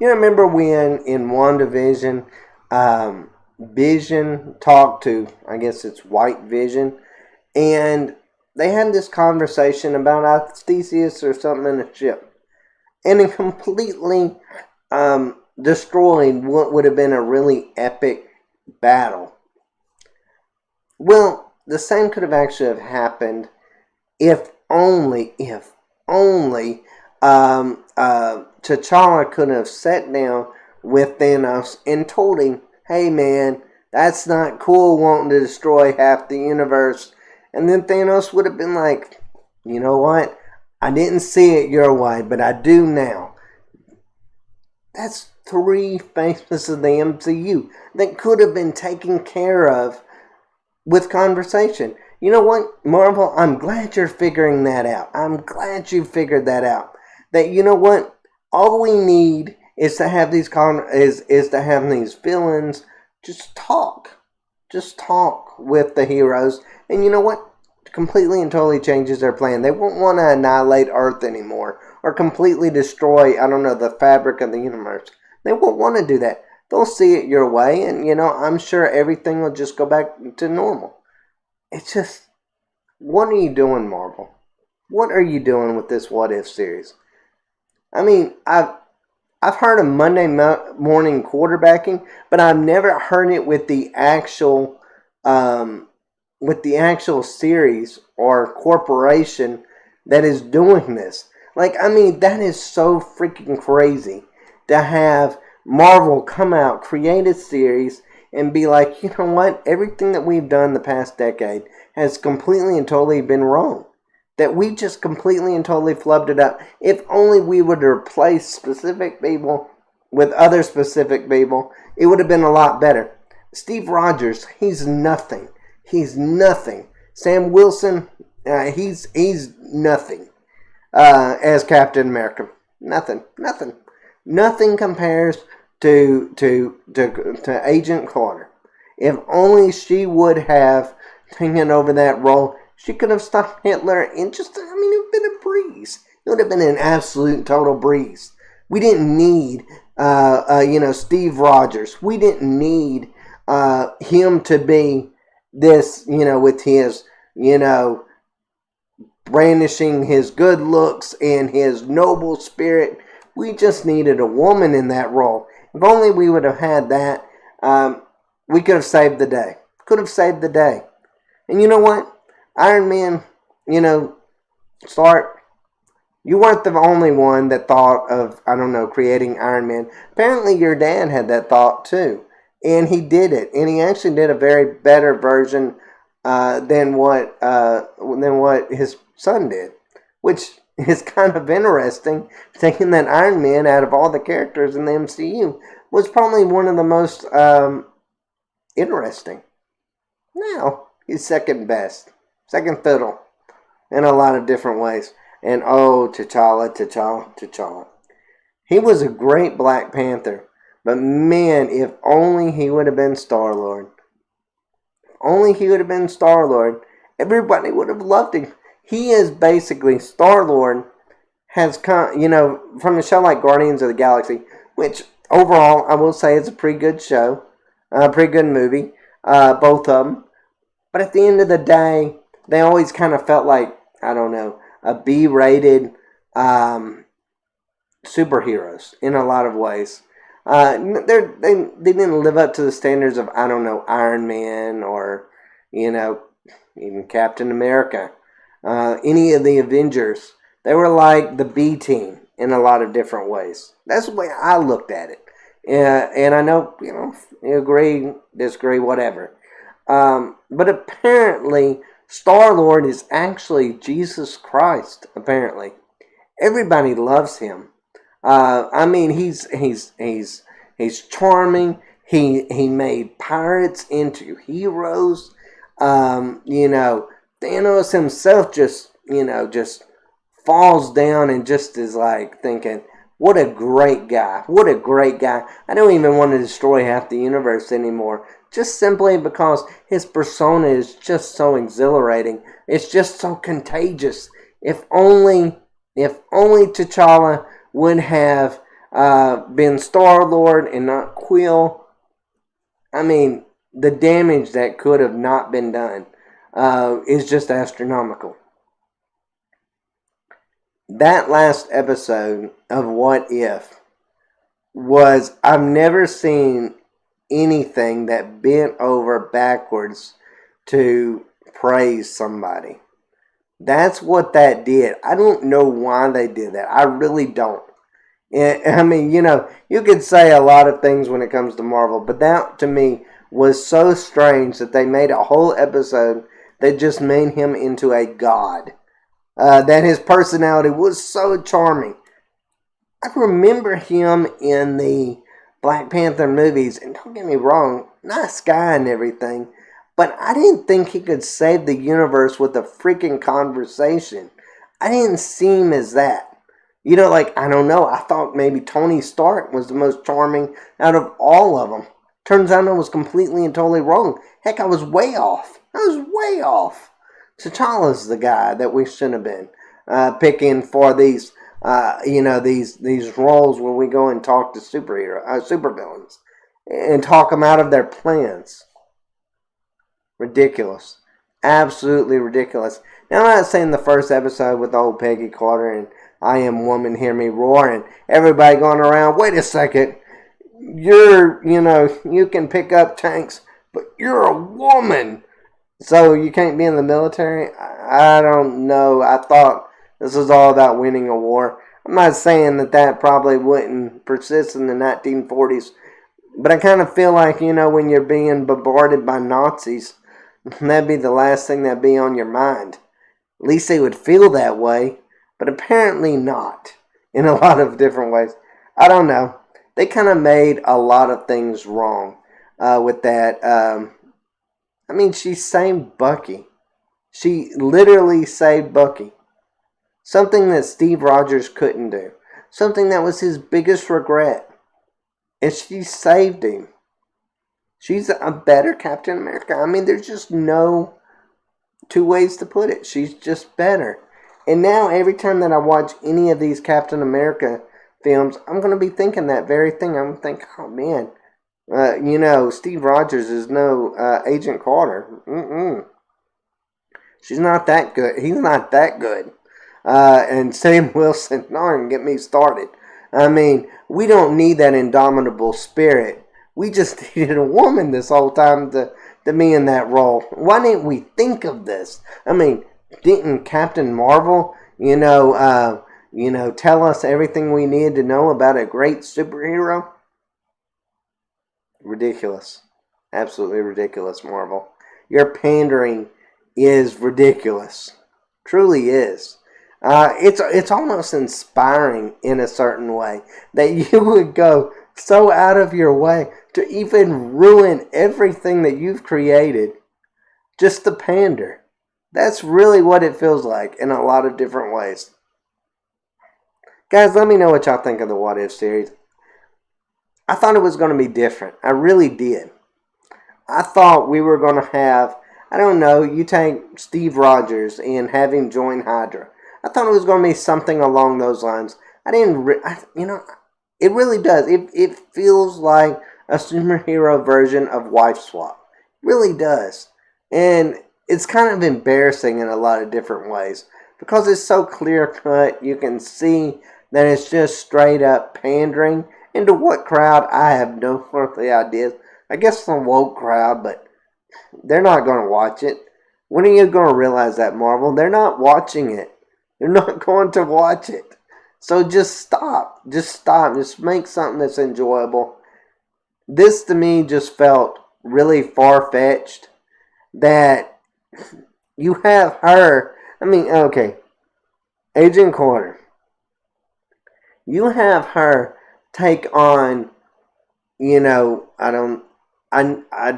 You remember when in WandaVision, Vision talked to, I guess it's White Vision, and they had this conversation about anesthesias or something in a ship, and it completely destroyed what would have been a really epic battle. Well, the same could have actually have happened if only T'Challa could have sat down with Thanos and told him, hey man, that's not cool wanting to destroy half the universe. And then Thanos would have been like, you know what? I didn't see it your way, but I do now. That's 3 phases of the MCU that could have been taken care of with conversation. You know what, Marvel? I'm glad you're figuring that out. I'm glad you figured that out. That, you know what? All we need is to have these is to have these villains just talk with the heroes, and you know what? Completely and totally changes their plan. They won't want to annihilate Earth anymore or completely destroy, I don't know, the fabric of the universe. They won't want to do that. They'll see it your way, and you know, I'm sure everything will just go back to normal. It's just, what are you doing, Marvel? What are you doing with this What If series? I mean, I've heard of Monday morning quarterbacking, but I've never heard it with the actual series or corporation that is doing this. Like, I mean, that is so freaking crazy to have Marvel come out, create a series, and be like, you know what? Everything that we've done the past decade has completely and totally been wrong. That we just completely and totally flubbed it up. If only we would replace specific people with other specific people, it would have been a lot better. Steve Rogers, he's nothing. He's nothing. Sam Wilson, he's nothing as Captain America. Nothing. Nothing compares to Agent Carter. If only she would have taken over that role, she could have stopped Hitler in just, it would have been a breeze. It would have been an absolute total breeze. We didn't need, Steve Rogers. We didn't need him to be this, with his, brandishing his good looks and his noble spirit. We just needed a woman in that role. If only we would have had that, we could have saved the day. And you know what? Iron Man, Stark, you weren't the only one that thought of, creating Iron Man. Apparently your dad had that thought too. And he did it. And he actually did a very better version than what his son did. Which is kind of interesting, thinking that Iron Man, out of all the characters in the MCU, was probably one of the most interesting. Now, he's second best. Second fiddle. In a lot of different ways. And T'Challa. He was a great Black Panther. But man, if only he would have been Star-Lord. Everybody would have loved him. He is basically, Star-Lord has come, from a show like Guardians of the Galaxy, which overall I will say is a pretty good show, a pretty good movie, both of them. But at the end of the day, they always kind of felt like, a B-rated superheroes in a lot of ways. They didn't live up to the standards of, Iron Man or, even Captain America. Any of the Avengers. They were like the B team in a lot of different ways. That's the way I looked at it. And I know, you agree, disagree, whatever. But apparently, Star-Lord is actually Jesus Christ, apparently. Everybody loves him. He's charming. He made pirates into heroes. Thanos himself just falls down and just is like thinking, what a great guy. I don't even want to destroy half the universe anymore. Just simply because his persona is just so exhilarating. It's just so contagious. If only T'Challa would have been Star-Lord and not Quill, I mean, the damage that could have not been done is just astronomical. That last episode of What If was, I've never seen anything that bent over backwards to praise somebody. That's what that did. I don't know why they did that. I really don't. I mean, you could say a lot of things when it comes to Marvel, but that to me was so strange that they made a whole episode that just made him into a god. That his personality was so charming. I remember him in the Black Panther movies, and don't get me wrong, nice guy and everything, but I didn't think he could save the universe with a freaking conversation. I didn't see him as that. I don't know, I thought maybe Tony Stark was the most charming out of all of them. Turns out I was completely and totally wrong. Heck, I was way off. T'Challa's the guy that we should have been picking for these, these roles where we go and talk to supervillains, and talk them out of their plans. Ridiculous. Absolutely ridiculous. Now, I'm not saying the first episode with old Peggy Carter and I Am Woman, Hear Me Roar, and everybody going around, wait a second, you can pick up tanks, but you're a woman, so you can't be in the military? I don't know. I thought this was all about winning a war. I'm not saying that probably wouldn't persist in the 1940s, but I kind of feel like, when you're being bombarded by Nazis, that'd be the last thing that'd be on your mind. At least they would feel that way, but apparently not in a lot of different ways. I don't know. They kind of made a lot of things wrong with that. She saved Bucky. She literally saved Bucky. Something that Steve Rogers couldn't do. Something that was his biggest regret. And she saved him. She's a better Captain America. There's just no two ways to put it. She's just better. And now every time that I watch any of these Captain America films, I'm going to be thinking that very thing. I'm going to think, oh man, Steve Rogers is no Agent Carter. She's not that good. He's not that good. And Sam Wilson, darn, get me started. We don't need that indomitable spirit. We just needed a woman this whole time to be in that role. Why didn't we think of this? Didn't Captain Marvel, tell us everything we needed to know about a great superhero? Ridiculous. Absolutely ridiculous, Marvel. Your pandering is ridiculous. Truly is. It's almost inspiring in a certain way that you would go so out of your way to even ruin everything that you've created just to pander. That's really what it feels like in a lot of different ways. Guys, let me know what y'all think of the What If series. I thought it was going to be different. I really did. I thought we were going to have, you take Steve Rogers and have him join Hydra. I thought it was going to be something along those lines. It really does. It feels like a superhero version of Wife Swap. It really does. And it's kind of embarrassing in a lot of different ways because it's so clear cut. You can see that it's just straight up pandering. Into what crowd? I have no earthly idea. I guess the woke crowd, but they're not going to watch it. When are you going to realize that, Marvel? They're not watching it. They're not going to watch it. So just stop. Just stop. Just make something that's enjoyable. This to me just felt really far-fetched that you have her. Agent Carter. You have her take on, I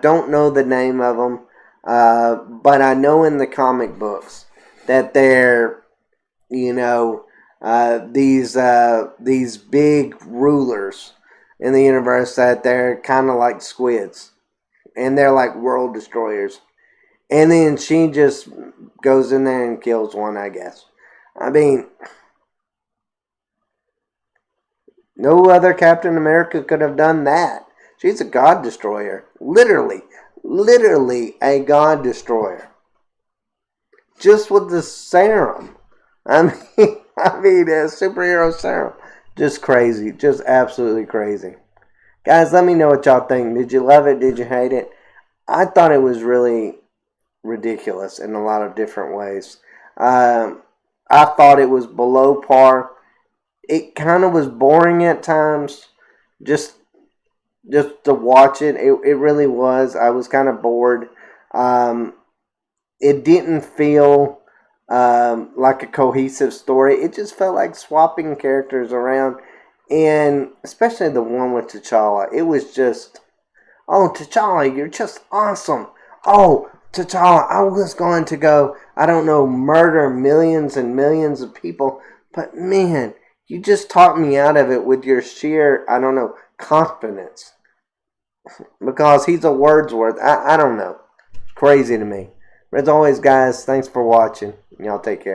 don't know the name of them, but I know in the comic books that they're, these big rulers in the universe, that they're kind of like squids, and they're like world destroyers. And then she just goes in there and kills one, I guess. No other Captain America could have done that. She's a God Destroyer. Literally. Literally a God Destroyer. Just with the serum. I mean, a superhero serum. Just crazy. Just absolutely crazy. Guys, let me know what y'all think. Did you love it? Did you hate it? I thought it was really ridiculous in a lot of different ways. I thought it was below par. It kind of was boring at times. Just to watch it. It really was. I was kind of bored. It didn't feel like a cohesive story. It just felt like swapping characters around. And especially the one with T'Challa. It was just, oh, T'Challa, you're just awesome. Oh, T'Challa, I was going to go, I don't know, murder millions and millions of people. But man, you just talked me out of it with your sheer, I don't know, confidence. Because he's a Wordsworth. I don't know. It's crazy to me. But as always, guys, thanks for watching. Y'all take care.